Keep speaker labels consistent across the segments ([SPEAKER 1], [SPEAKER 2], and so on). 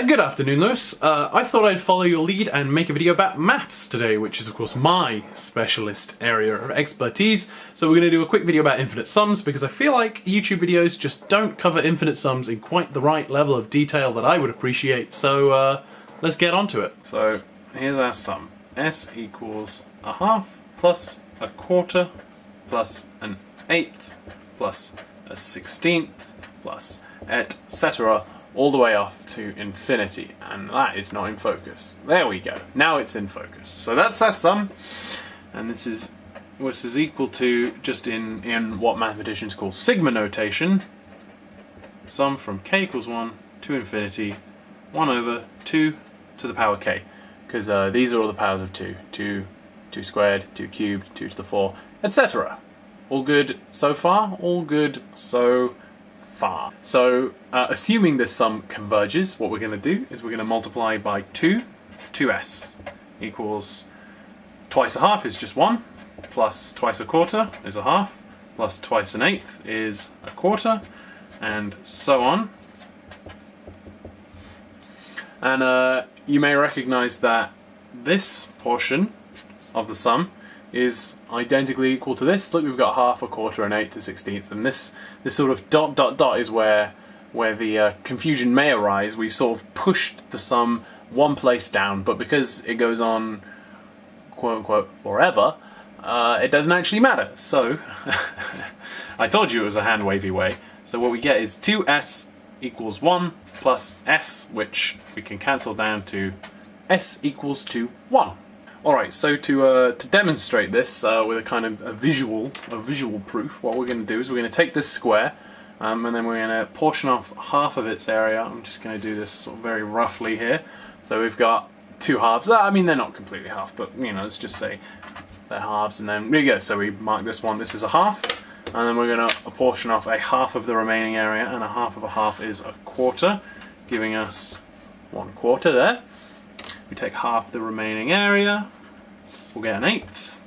[SPEAKER 1] Good afternoon, Lewis. I thought I'd follow your lead and make a video about maths today, which is of course my specialist area of expertise. So we're going to do a quick video about infinite sums because I feel like YouTube videos just don't cover infinite sums in quite the right level of detail that I would appreciate. So let's get on to it. So here's our sum. S equals a half plus a quarter plus an eighth plus a 16th plus etc. all the way off to infinity, and that is not in focus. There we go. Now it's in focus. So that's our sum, and this is equal to, just in what mathematicians call sigma notation, sum from k equals 1 to infinity, 1 over 2 to the power k, because these are all the powers of 2. 2 squared, 2 cubed, 2 to the 4, etc. All good so far? All good so far. So, assuming this sum converges, what we're going to do is we're going to multiply by 2, 2s equals twice a half is just 1, plus twice a quarter is a half, plus twice an eighth is a quarter, and so on. And you may recognize that this portion of the sum is identically equal to this. Look, we've got half, a quarter, an eighth, a 16th, and this sort of ... is where the confusion may arise. We've sort of pushed the sum one place down, but because it goes on quote unquote forever, it doesn't actually matter. So I told you it was a hand wavy way. So what we get is 2s equals 1 plus s, which we can cancel down to s equals to 1. Alright, so to demonstrate this with a kind of a visual proof, what we're going to do is we're going to take this square and then we're going to portion off half of its area. I'm just going to do this sort of very roughly here. So we've got two halves. I mean, they're not completely half, but you know, let's just say they're halves, and then there you go. So we mark this one, this is a half, and then we're going to portion off a half of the remaining area, and a half of a half is a quarter, giving us 1/4 there. We take half the remaining area, we'll get an eighth.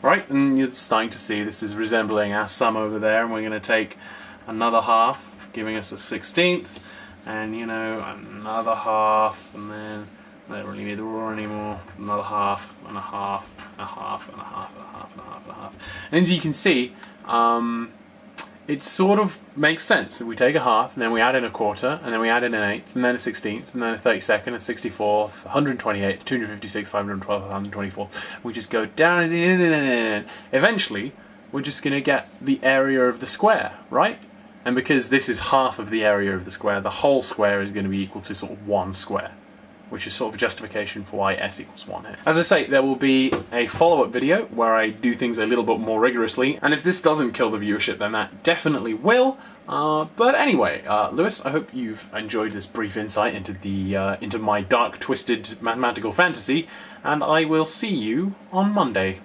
[SPEAKER 1] Right, and you're starting to see this is resembling our sum over there, and we're going to take another half, giving us a 16th, and you know, another half, and then I don't really need the raw anymore, another half, and a half, and a half, and a half, and a half, and a half, and a half. And as you can see, it sort of makes sense. We take a half, and then we add in a quarter, and then we add in an eighth, and then a 16th, and then a 32nd, a 64th, 128th, 256, 512, 124. We just go down, and eventually, we're just going to get the area of the square, right? And because this is half of the area of the square, the whole square is going to be equal to sort of 1 square, which is sort of justification for why s equals 1 here. As I say, there will be a follow-up video where I do things a little bit more rigorously, and if this doesn't kill the viewership, then that definitely will. But anyway, Lewis, I hope you've enjoyed this brief insight into my dark, twisted mathematical fantasy, and I will see you on Monday.